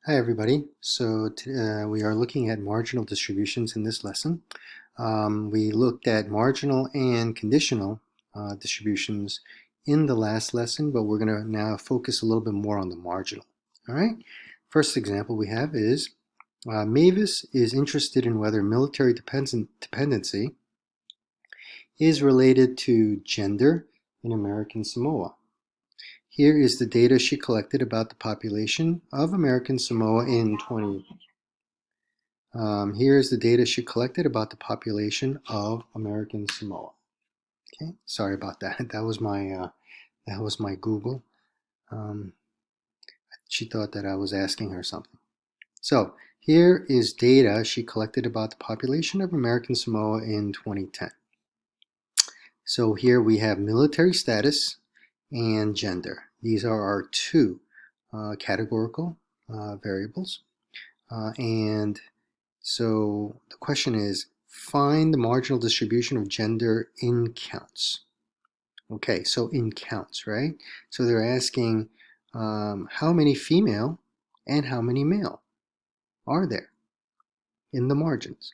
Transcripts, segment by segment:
Hi everybody. We are looking at marginal distributions in this lesson. We looked at marginal and conditional distributions in the last lesson, but we're going to now focus a little bit more on the marginal. All right. First example we have is Mavis is interested in whether military dependency is related to gender in American Samoa. Here is the data she collected about the population of American Samoa in 20. Here is the data she collected about the population of American Samoa. Okay, sorry about that. That was my Google. Um, she thought that I was asking her something. So here is data she collected about the population of American Samoa in 2010. So here we have military status and gender. These are our two categorical variables. And so the question is, find the marginal distribution of gender in counts. Okay, so in counts, right? So they're asking how many female and how many male are there in the margins.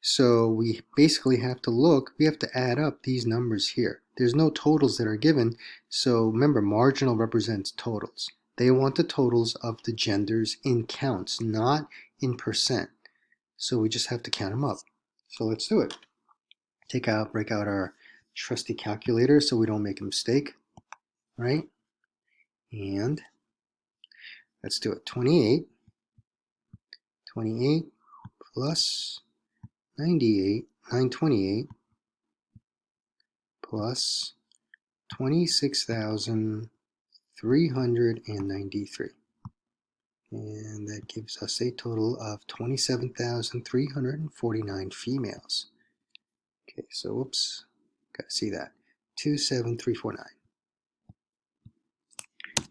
So we basically have to we have to add up these numbers here. There's no totals that are given, so remember, marginal represents totals. They want the totals of the genders in counts, not in percent. So we just have to count them up. So let's do it. Break out our trusty calculator so we don't make a mistake, right? And let's do it. 28 plus 928 plus 26,393. And that gives us a total of 27,349 females. Okay, so whoops, gotta see that. 27349.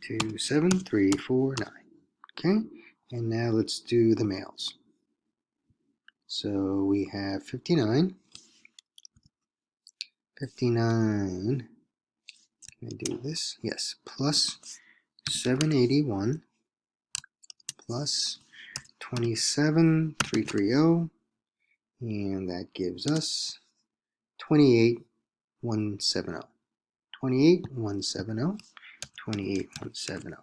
27349. Okay, and now let's do the males. So we have 59. Can I do this? Yes, plus 781 plus 27,330, and that gives us 28,170. 28,170. 28,170.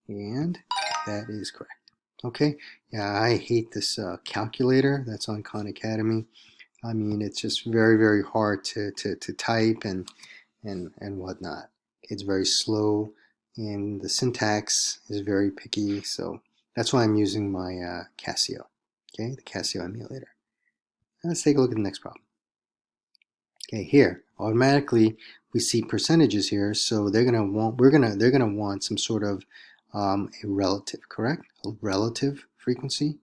And that is correct. Okay, yeah, I hate this calculator that's on Khan Academy. I mean, it's just very hard to type and whatnot. It's very slow, and the syntax is very picky. So that's why I'm using my Casio. Okay, the Casio emulator. Now let's take a look at the next problem. Okay, here automatically we see percentages here, so they're gonna want some sort of a relative, correct? A relative frequency.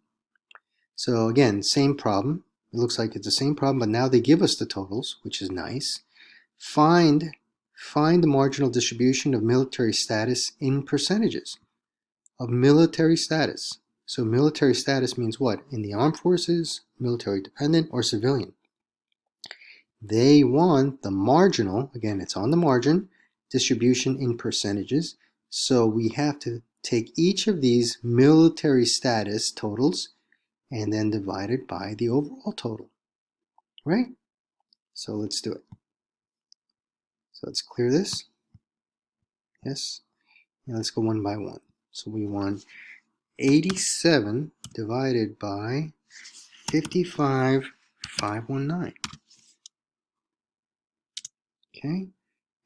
So again, same problem. It looks like it's the same problem, but now they give us the totals, which is nice. Find the marginal distribution of military status in percentages of military status. So military status means what? In the armed forces, military dependent, or civilian. They want the marginal, again, it's on the margin, distribution in percentages. So we have to take each of these military status totals and then divide it by the overall total, right? So let's do it. So let's clear this. Yes. Now let's go one by one. So we want 87 divided by 55,519. Okay.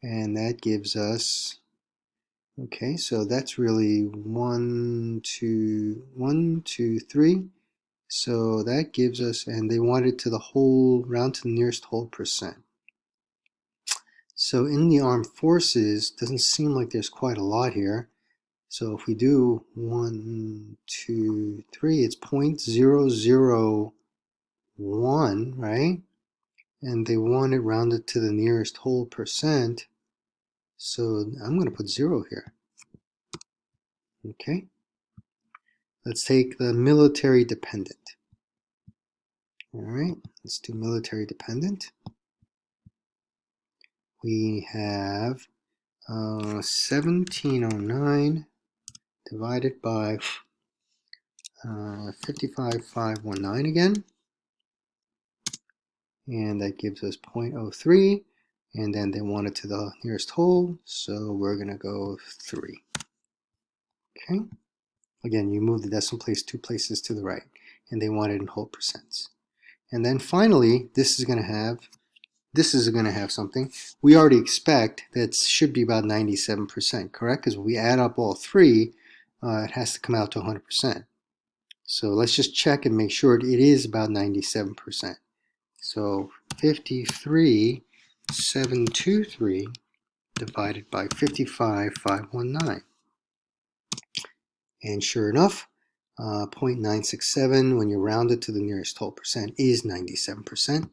And that gives us, okay, so that's really 1, 2, 1, 2, 3. So that gives us, and they want it to the whole, round to the nearest whole percent. So in the armed forces, doesn't seem like there's quite a lot here. So if we do 1, 2, 3, it's 0.001, right? And they want it rounded to the nearest whole percent. So I'm going to put 0 here. Okay. Let's take the military dependent. All right, let's do military dependent. We have 1709 divided by 55519 again, and that gives us 0.03, and then they want it to the nearest whole, so we're going to go 3. Okay. Again, you move the decimal place 2 places to the right, and they want it in whole percents. And then finally, this is going to have something. We already expect that should be about 97%, correct? Because when we add up all three, it has to come out to 100%. So let's just check and make sure it is about 97%. So 53,723 divided by 55,519. And sure enough, 0.967 when you round it to the nearest whole percent is 97%.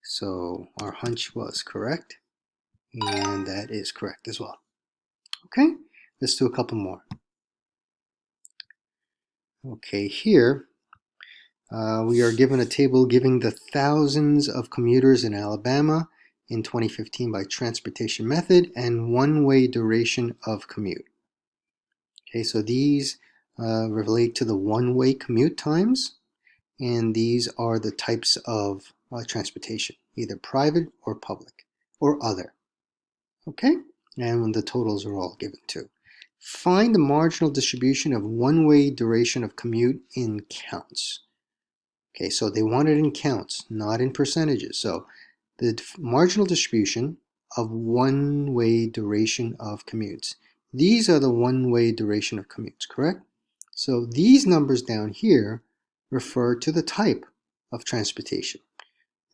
So our hunch was correct, and that is correct as well. Okay, let's do a couple more. Okay, here we are given a table giving the thousands of commuters in Alabama in 2015 by transportation method and one-way duration of commute. Okay, so these relate to the one-way commute times, and these are the types of transportation, either private or public or other. Okay, and the totals are all given too. Find the marginal distribution of one-way duration of commute in counts. Okay, so they want it in counts, not in percentages. So the marginal distribution of one-way duration of commutes. These are the one-way duration of commutes, correct? So these numbers down here refer to the type of transportation.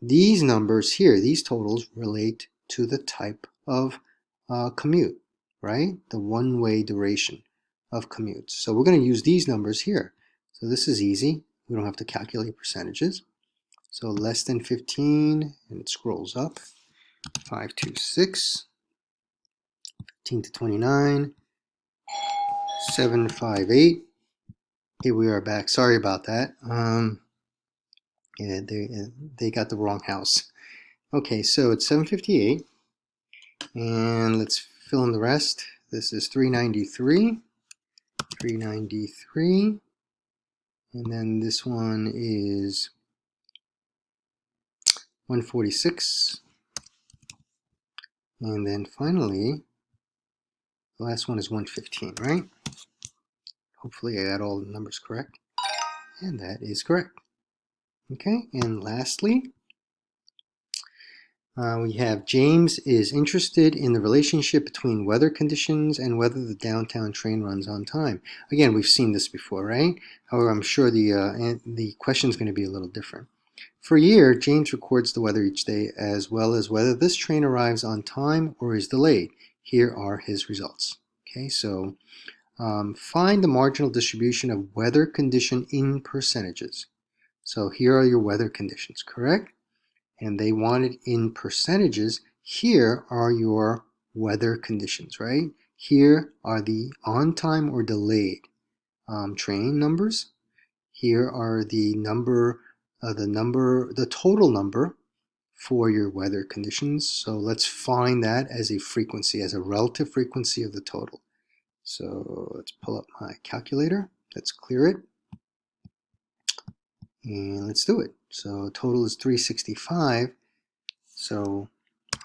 These numbers here, these totals, relate to the type of commute, right? The one-way duration of commutes. So we're going to use these numbers here. So this is easy. We don't have to calculate percentages. So less than 15, and it scrolls up. 526, 15 to 29, 758. Here we are back. Sorry about that. Yeah, they got the wrong house. Okay, so it's 758, and let's fill in the rest. This is 393, 393, and then this one is 146, and then finally, the last one is 115, right? Hopefully I got all the numbers correct, and that is correct. Okay, and lastly, we have James is interested in the relationship between weather conditions and whether the downtown train runs on time. Again, we've seen this before, right? However, I'm sure the question is going to be a little different. For a year, James records the weather each day as well as whether this train arrives on time or is delayed. Here are his results. Okay, so find the marginal distribution of weather condition in percentages. So here are your weather conditions, correct? And they want it in percentages. Here are your weather conditions, right? Here are the on-time or delayed train numbers. Here are the total number for your weather conditions. So let's find that as a frequency, as a relative frequency of the total. So let's pull up my calculator. Let's clear it. And let's do it. So total is 365. So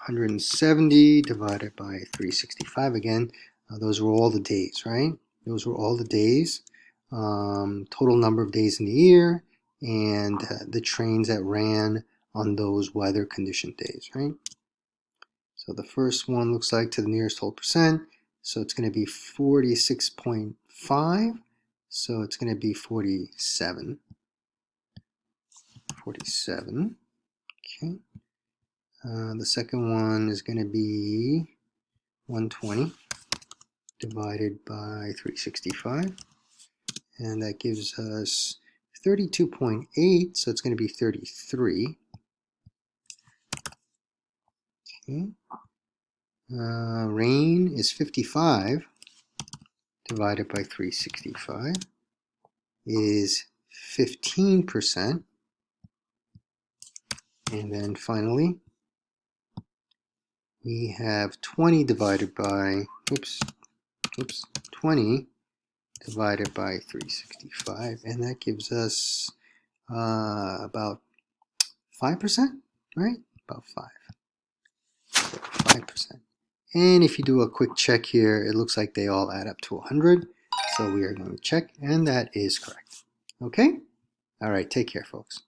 170 divided by 365 again. Those were all the days, right? Those were all the days. Total number of days in the year and the trains that ran on those weather condition days, right? So the first one looks like to the nearest whole percent. So it's going to be 46.5. So it's going to be 47. 47. Okay. The second one is going to be 120 divided by 365. And that gives us 32.8. So it's going to be 33. Okay. Rain is 55 divided by 365 is 15%. And then finally, we have 20 divided by 20 divided by 365, and that gives us about 5%, right? About 5%. And if you do a quick check here, it looks like they all add up to 100. So we are going to check, and that is correct. Okay? All right, take care, folks.